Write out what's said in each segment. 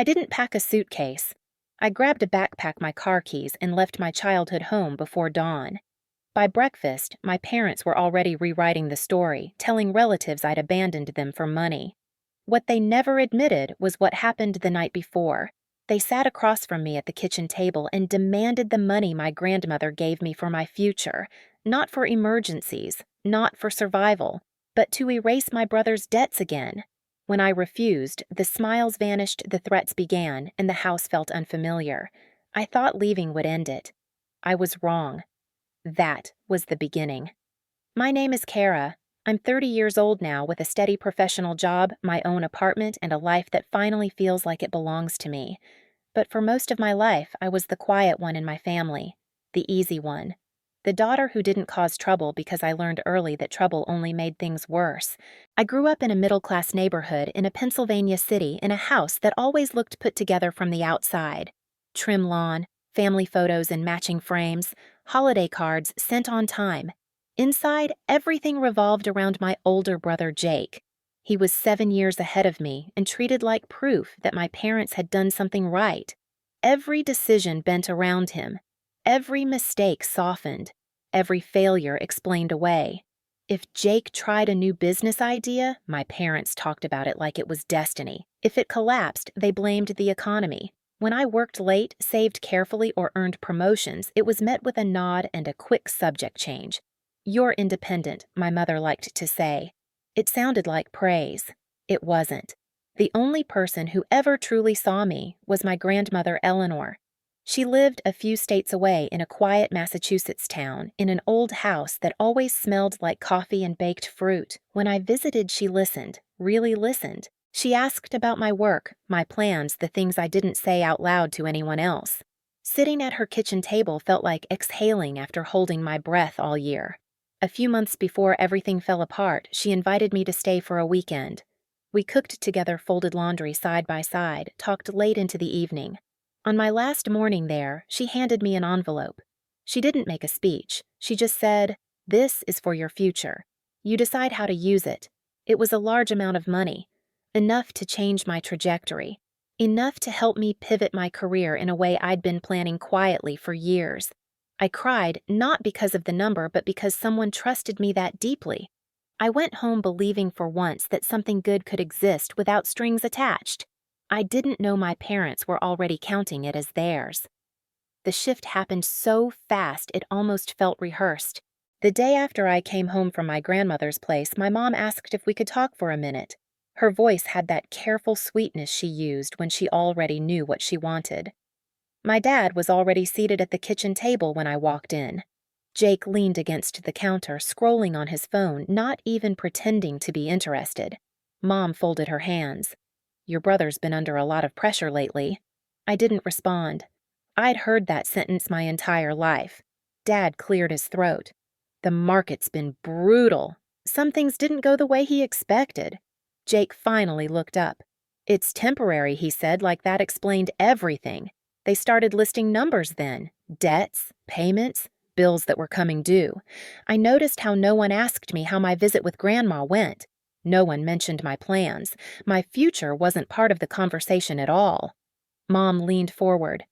I didn't pack a suitcase. I grabbed a backpack, my car keys, and left my childhood home before dawn. By breakfast, my parents were already rewriting the story, telling relatives I'd abandoned them for money. What they never admitted was what happened the night before. They sat across from me at the kitchen table and demanded the money my grandmother gave me for my future, not for emergencies, not for survival, but to erase my brother's debts again. When I refused, the smiles vanished, the threats began, and the house felt unfamiliar. I thought leaving would end it. I was wrong. That was the beginning. My name is Kara. I'm 30 years old now with a steady professional job, my own apartment, and a life that finally feels like it belongs to me. But for most of my life, I was the quiet one in my family, the easy one. The daughter who didn't cause trouble because I learned early that trouble only made things worse. I grew up in a middle-class neighborhood in a Pennsylvania city in a house that always looked put together from the outside. Trim lawn, family photos in matching frames, holiday cards sent on time. Inside, everything revolved around my older brother Jake. He was 7 years ahead of me and treated like proof that my parents had done something right. Every decision bent around him. Every mistake softened. Every failure explained away. If Jake tried a new business idea, my parents talked about it like it was destiny. If it collapsed, they blamed the economy. When I worked late, saved carefully, or earned promotions, it was met with a nod and a quick subject change. "You're independent," my mother liked to say. It sounded like praise. It wasn't. The only person who ever truly saw me was my grandmother Eleanor. She lived a few states away in a quiet Massachusetts town in an old house that always smelled like coffee and baked fruit. When I visited, she listened, really listened. She asked about my work, my plans, the things I didn't say out loud to anyone else. Sitting at her kitchen table felt like exhaling after holding my breath all year. A few months before everything fell apart, she invited me to stay for a weekend. We cooked together, folded laundry side by side, talked late into the evening. On my last morning there, she handed me an envelope. She didn't make a speech. She just said, "This is for your future. You decide how to use it." It was a large amount of money. Enough to change my trajectory. Enough to help me pivot my career in a way I'd been planning quietly for years. I cried, not because of the number, but because someone trusted me that deeply. I went home believing for once that something good could exist without strings attached. I didn't know my parents were already counting it as theirs. The shift happened so fast it almost felt rehearsed. The day after I came home from my grandmother's place, my mom asked if we could talk for a minute. Her voice had that careful sweetness she used when she already knew what she wanted. My dad was already seated at the kitchen table when I walked in. Jake leaned against the counter, scrolling on his phone, not even pretending to be interested. Mom folded her hands. "Your brother's been under a lot of pressure lately." I didn't respond. I'd heard that sentence my entire life. Dad cleared his throat. "The market's been brutal. Some things didn't go the way he expected." Jake finally looked up. "It's temporary," he said, like that explained everything. They started listing numbers then. Debts, payments, bills that were coming due. I noticed how no one asked me how my visit with Grandma went. No one mentioned my plans. My future wasn't part of the conversation at all. Mom leaned forward.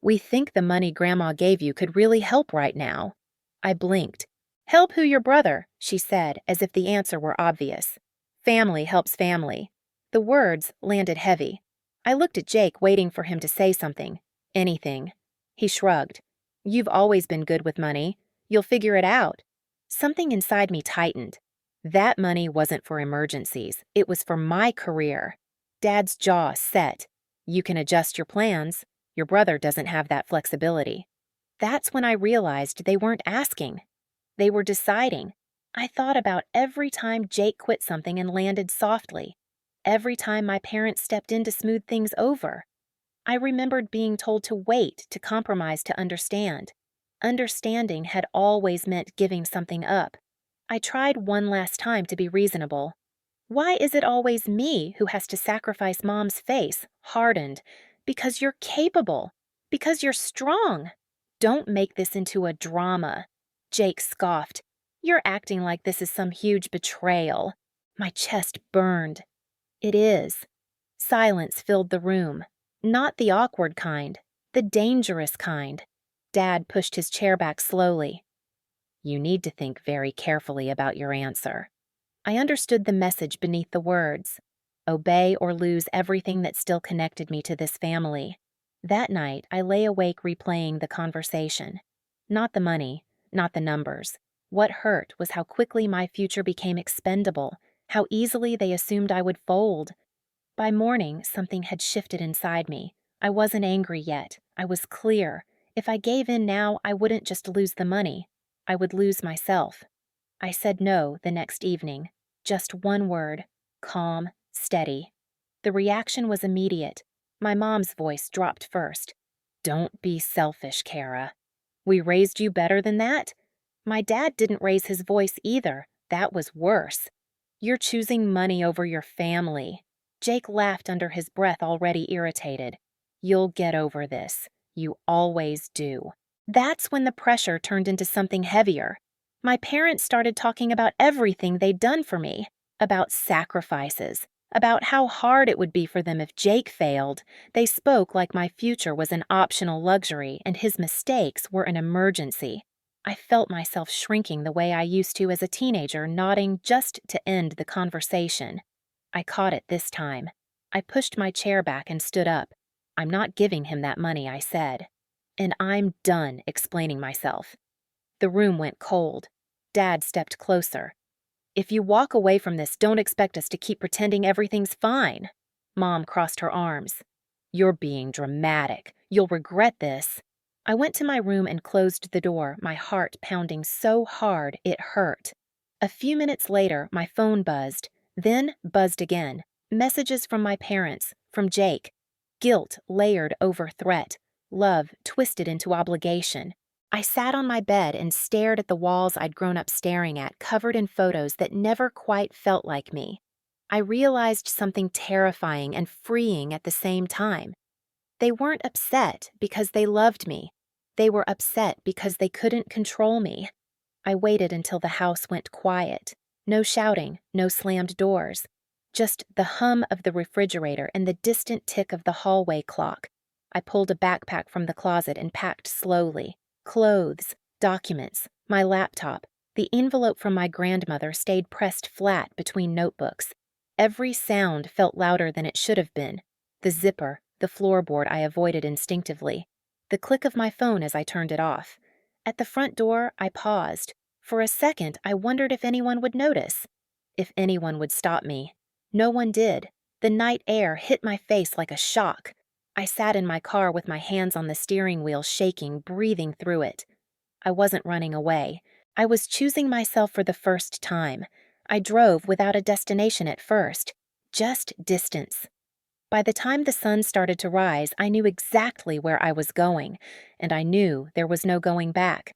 "We think the money Grandma gave you could really help right now." I blinked. "Help who? Your brother?" she said, as if the answer were obvious. "Family helps family." The words landed heavy. I looked at Jake, waiting for him to say something. Anything. He shrugged. "You've always been good with money. You'll figure it out." Something inside me tightened. That money wasn't for emergencies. It was for my career. Dad's jaw set. "You can adjust your plans. Your brother doesn't have that flexibility." That's when I realized they weren't asking. They were deciding. I thought about every time Jake quit something and landed softly. Every time my parents stepped in to smooth things over. I remembered being told to wait, to compromise, to understand. Understanding had always meant giving something up. I tried one last time to be reasonable. "Why is it always me who has to sacrifice?" Mom's face hardened. "Because you're capable. Because you're strong. Don't make this into a drama." Jake scoffed. "You're acting like this is some huge betrayal." My chest burned. It is. Silence filled the room. Not the awkward kind, the dangerous kind. Dad pushed his chair back slowly. You need to think very carefully about your answer. I understood the message beneath the words. Obey or lose everything that still connected me to this family. That night, I lay awake replaying the conversation. Not the money, not the numbers. What hurt was how quickly my future became expendable, how easily they assumed I would fold. By morning, something had shifted inside me. I wasn't angry yet. I was clear. If I gave in now, I wouldn't just lose the money. I would lose myself. I said no the next evening. Just one word. Calm, steady. The reaction was immediate. My mom's voice dropped first. Don't be selfish, Kara. We raised you better than that? My dad didn't raise his voice either. That was worse. You're choosing money over your family. Jake laughed under his breath, already irritated. You'll get over this. You always do. That's when the pressure turned into something heavier. My parents started talking about everything they'd done for me, about sacrifices, about how hard it would be for them if Jake failed. They spoke like my future was an optional luxury and his mistakes were an emergency. I felt myself shrinking the way I used to as a teenager, nodding just to end the conversation. I caught it this time. I pushed my chair back and stood up. I'm not giving him that money, I said. And I'm done explaining myself. The room went cold. Dad stepped closer. If you walk away from this, don't expect us to keep pretending everything's fine. Mom crossed her arms. You're being dramatic. You'll regret this. I went to my room and closed the door, my heart pounding so hard it hurt. A few minutes later, my phone buzzed, then buzzed again. Messages from my parents, from Jake. Guilt layered over threat. Love twisted into obligation. I sat on my bed and stared at the walls I'd grown up staring at, covered in photos that never quite felt like me. I realized something terrifying and freeing at the same time. They weren't upset because they loved me. They were upset because they couldn't control me. I waited until the house went quiet. No shouting, no slammed doors. Just the hum of the refrigerator and the distant tick of the hallway clock. I pulled a backpack from the closet and packed slowly. Clothes, documents, my laptop. The envelope from my grandmother stayed pressed flat between notebooks. Every sound felt louder than it should have been. The zipper, the floorboard I avoided instinctively. The click of my phone as I turned it off. At the front door, I paused. For a second, I wondered if anyone would notice. If anyone would stop me. No one did. The night air hit my face like a shock. I sat in my car with my hands on the steering wheel, shaking, breathing through it. I wasn't running away. I was choosing myself for the first time. I drove without a destination at first. Just distance. By the time the sun started to rise, I knew exactly where I was going, and I knew there was no going back.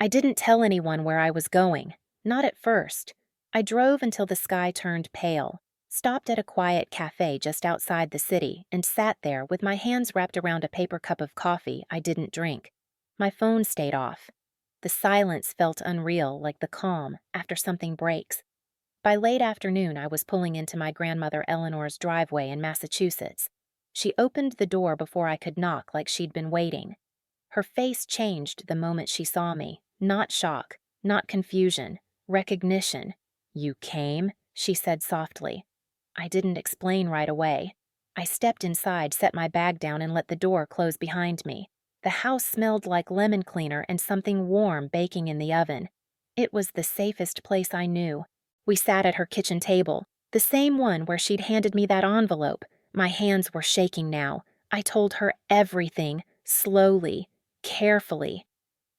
I didn't tell anyone where I was going, not at first. I drove until the sky turned pale, stopped at a quiet cafe just outside the city, and sat there with my hands wrapped around a paper cup of coffee I didn't drink. My phone stayed off. The silence felt unreal, like the calm after something breaks. By late afternoon, I was pulling into my grandmother Eleanor's driveway in Massachusetts. She opened the door before I could knock, like she'd been waiting. Her face changed the moment she saw me. Not shock, not confusion, recognition. You came? She said softly. I didn't explain right away. I stepped inside, set my bag down, and let the door close behind me. The house smelled like lemon cleaner and something warm baking in the oven. It was the safest place I knew. We sat at her kitchen table, the same one where she'd handed me that envelope. My hands were shaking now. I told her everything, slowly, carefully.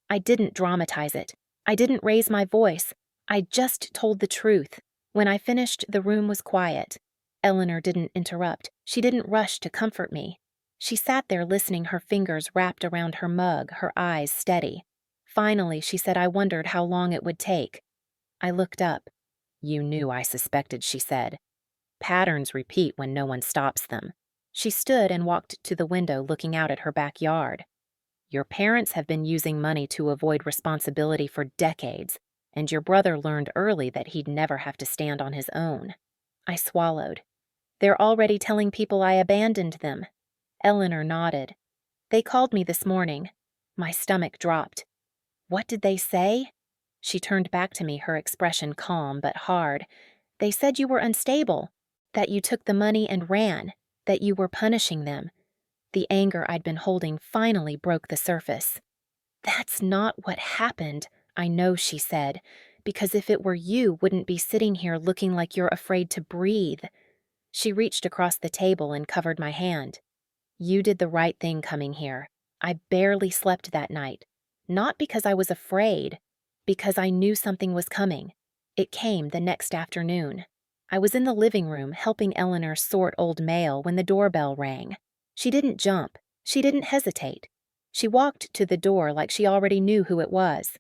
I didn't dramatize it. I didn't raise my voice. I just told the truth. When I finished, the room was quiet. Eleanor didn't interrupt. She didn't rush to comfort me. She sat there listening, her fingers wrapped around her mug, her eyes steady. Finally, she said I wondered how long it would take. I looked up. You knew I suspected, she said. Patterns repeat when no one stops them. She stood and walked to the window, looking out at her backyard. Your parents have been using money to avoid responsibility for decades, and your brother learned early that he'd never have to stand on his own. I swallowed. They're already telling people I abandoned them. Eleanor nodded. They called me this morning. My stomach dropped. What did they say? She turned back to me, her expression calm but hard. They said you were unstable, that you took the money and ran, that you were punishing them. The anger I'd been holding finally broke the surface. That's not what happened, I know, she said, because if it were you, wouldn't be sitting here looking like you're afraid to breathe. She reached across the table and covered my hand. You did the right thing coming here. I barely slept that night. Not because I was afraid, because I knew something was coming. It came the next afternoon. I was in the living room helping Eleanor sort old mail when the doorbell rang. She didn't jump. She didn't hesitate. She walked to the door like she already knew who it was.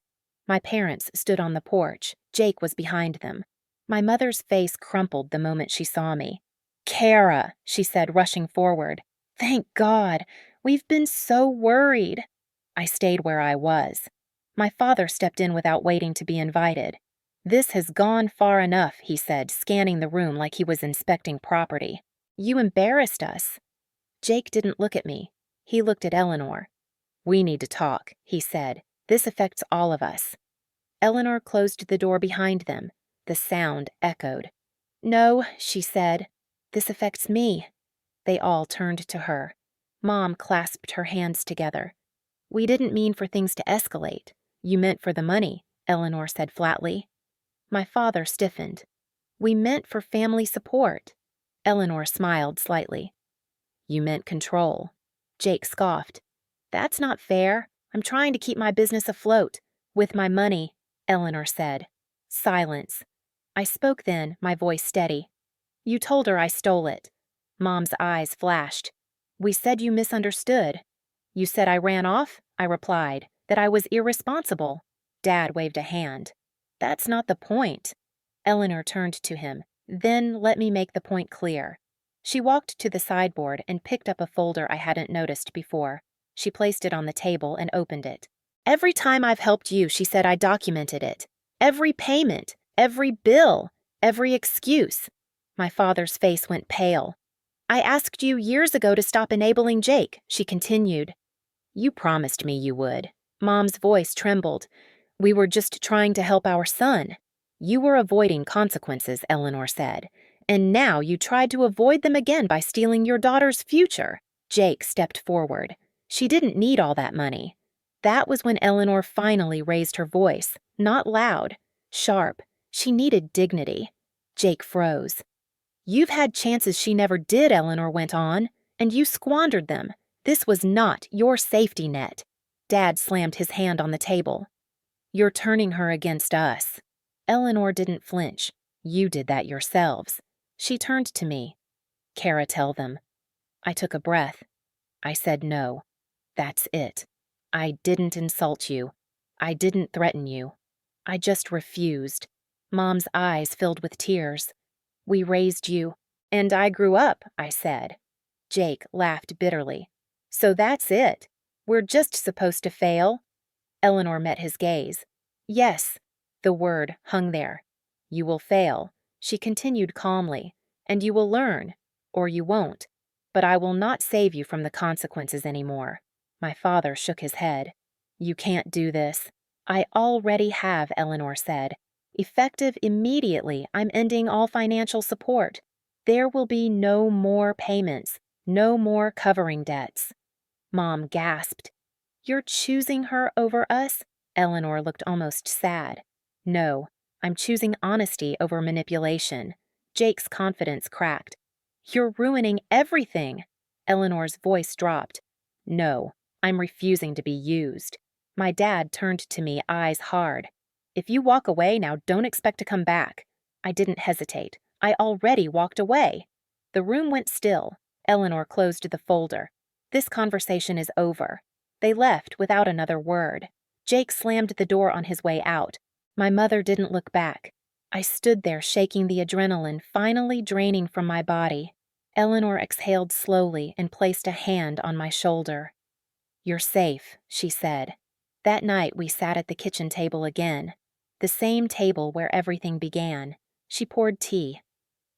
My parents stood on the porch. Jake was behind them. My mother's face crumpled the moment she saw me. "Kara," she said, rushing forward. "Thank God. We've been so worried." I stayed where I was. My father stepped in without waiting to be invited. "This has gone far enough," he said, scanning the room like he was inspecting property. "You embarrassed us." Jake didn't look at me. He looked at Eleanor. "We need to talk," he said. "This affects all of us." Eleanor closed the door behind them. The sound echoed. "No," she said. "This affects me." They all turned to her. Mom clasped her hands together. "We didn't mean for things to escalate. You meant for the money," Eleanor said flatly. My father stiffened. "We meant for family support." Eleanor smiled slightly. "You meant control." Jake scoffed. "That's not fair. I'm trying to keep my business afloat. With my money," Eleanor said. Silence. I spoke then, my voice steady. "You told her I stole it." Mom's eyes flashed. "We said you misunderstood." "You said I ran off?" I replied. "That I was irresponsible." Dad waved a hand. "That's not the point." Eleanor turned to him. "Then let me make the point clear." She walked to the sideboard and picked up a folder I hadn't noticed before. She placed it on the table and opened it. "Every time I've helped you, she said I documented it. Every payment, every bill, every excuse." My father's face went pale. "I asked you years ago to stop enabling Jake," she continued. "You promised me you would." Mom's voice trembled. "We were just trying to help our son." "You were avoiding consequences," Eleanor said. "And now you tried to avoid them again by stealing your daughter's future." Jake stepped forward. "She didn't need all that money." That was when Eleanor finally raised her voice, not loud, sharp. She needed dignity. Jake froze. "You've had chances she never did," Eleanor went on, "and you squandered them. This was not your safety net." Dad slammed his hand on the table. "You're turning her against us." Eleanor didn't flinch. "You did that yourselves." She turned to me. "Kara, tell them." I took a breath. I said no. That's it. I didn't insult you. I didn't threaten you. I just refused. Mom's eyes filled with tears. "We raised you." "And I grew up," I said. Jake laughed bitterly. "So that's it. We're just supposed to fail?" Eleanor met his gaze. "Yes." The word hung there. "You will fail," she continued calmly, "and you will learn, or you won't. But I will not save you from the consequences anymore." My father shook his head. "You can't do this." "I already have," Eleanor said. "Effective immediately, I'm ending all financial support. There will be no more payments, no more covering debts." Mom gasped. "You're choosing her over us?" Eleanor looked almost sad. "No, I'm choosing honesty over manipulation." Jake's confidence cracked. "You're ruining everything." Eleanor's voice dropped. "No, I'm refusing to be used." My dad turned to me, eyes hard. "If you walk away now, don't expect to come back." I didn't hesitate. I already walked away. The room went still. Eleanor closed the folder. "This conversation is over." They left without another word. Jake slammed the door on his way out. My mother didn't look back. I stood there shaking, the adrenaline finally draining from my body. Eleanor exhaled slowly and placed a hand on my shoulder. "You're safe," she said. That night we sat at the kitchen table again. The same table where everything began. She poured tea.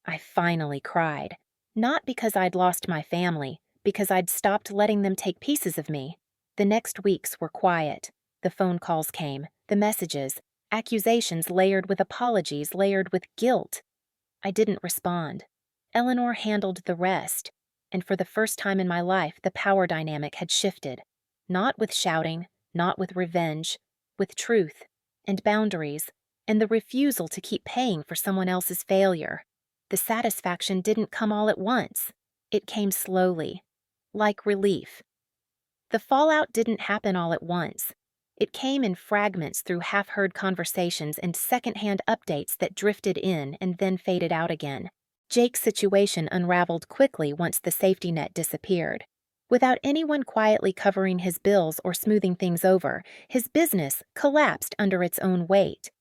I finally cried. Not because I'd lost my family, because I'd stopped letting them take pieces of me. The next weeks were quiet. The phone calls came, the messages, accusations layered with apologies, layered with guilt. I didn't respond. Eleanor handled the rest, and for the first time in my life, the power dynamic had shifted. Not with shouting, not with revenge, with truth and boundaries, and the refusal to keep paying for someone else's failure. The satisfaction didn't come all at once. It came slowly, like relief. The fallout didn't happen all at once. It came in fragments through half-heard conversations and second-hand updates that drifted in and then faded out again. Jake's situation unraveled quickly once the safety net disappeared. Without anyone quietly covering his bills or smoothing things over, his business collapsed under its own weight.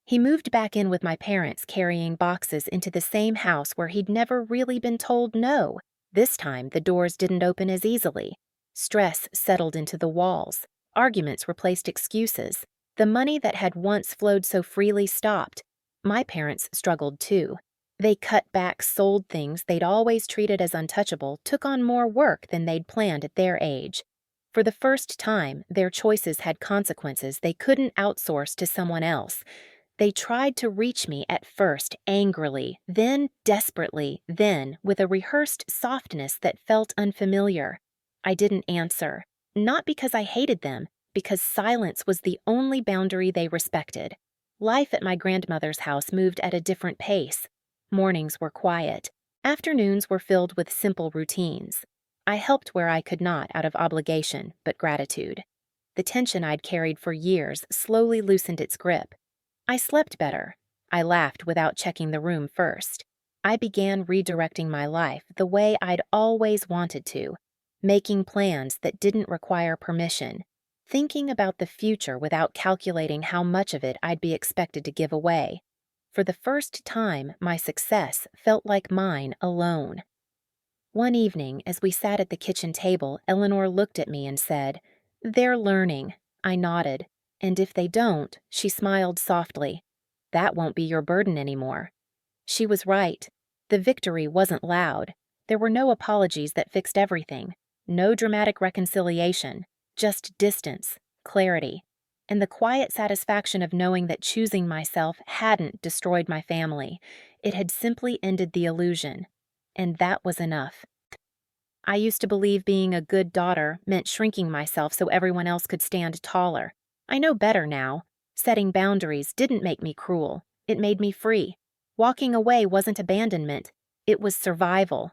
He moved back in with my parents, carrying boxes into the same house where he'd never really been told no. This time, the doors didn't open as easily. Stress settled into the walls. Arguments replaced excuses. The money that had once flowed so freely stopped. My parents struggled too. They cut back, sold things they'd always treated as untouchable, took on more work than they'd planned at their age. For the first time, their choices had consequences they couldn't outsource to someone else. They tried to reach me at first angrily, then desperately, then with a rehearsed softness that felt unfamiliar. I didn't answer. Not because I hated them, because silence was the only boundary they respected. Life at my grandmother's house moved at a different pace. Mornings were quiet. Afternoons were filled with simple routines. I helped where I could not out of obligation, but gratitude. The tension I'd carried for years slowly loosened its grip. I slept better. I laughed without checking the room first. I began redirecting my life the way I'd always wanted to, making plans that didn't require permission, thinking about the future without calculating how much of it I'd be expected to give away. For the first time, my success felt like mine alone. One evening, as we sat at the kitchen table, Eleanor looked at me and said, "They're learning." I nodded. "And if they don't," she smiled softly, "that won't be your burden anymore." She was right. The victory wasn't loud. There were no apologies that fixed everything. No dramatic reconciliation. Just distance, clarity, and the quiet satisfaction of knowing that choosing myself hadn't destroyed my family. It had simply ended the illusion. And that was enough. I used to believe being a good daughter meant shrinking myself so everyone else could stand taller. I know better now. Setting boundaries didn't make me cruel. It made me free. Walking away wasn't abandonment. It was survival.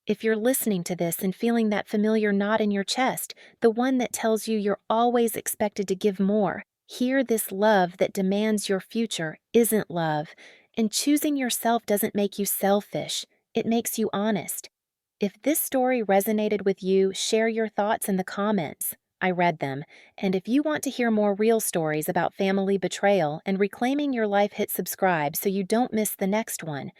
If you're listening to this and feeling that familiar knot in your chest, the one that tells you you're always expected to give more, hear this: love that demands your future isn't love, and choosing yourself doesn't make you selfish. It makes you honest. If this story resonated with you, share your thoughts in the comments. I read them, and if you want to hear more real stories about family betrayal and reclaiming your life, hit subscribe so you don't miss the next one.